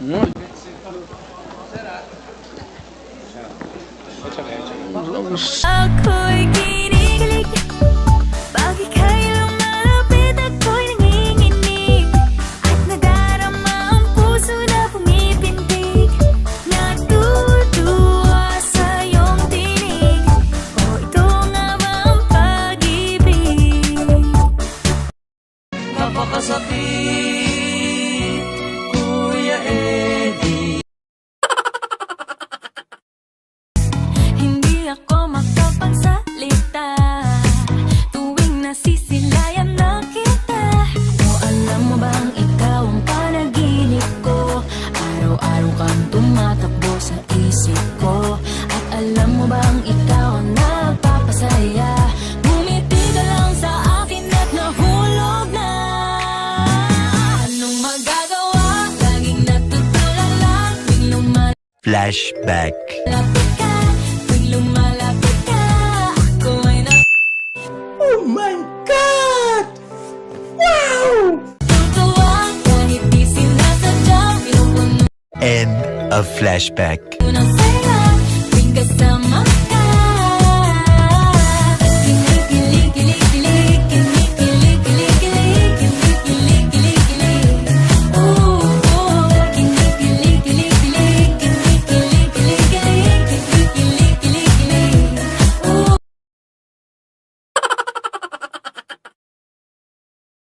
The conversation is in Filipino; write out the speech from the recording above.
Mm. Ako'y kinikilig pag ika'y lumalapit, ako'y nanginginig at nadarama ang puso na pumipintig. Natutuwa sa iyong tinig, o ito nga ba ang pag-ibig? Napakasakit, Kuya Eddie. Hindi ako makapagsalita tuwing nasisilayan na kita. O alam mo bang ikaw ang panaginip ko? Araw-araw kang tumatakbo sa isip ko. At alam mo bang ikaw ang nagpapasaya? Bumiti ka lang sa akin at nahulog na. Anong magagawa? Laging natutulala tuwing Flashback. lumalapit ka. Tuwing lumalapit ka, ako ay Oh my God! Wow! natutuwa kahit di sinasadya. Pinupuno End of flashback. ng saya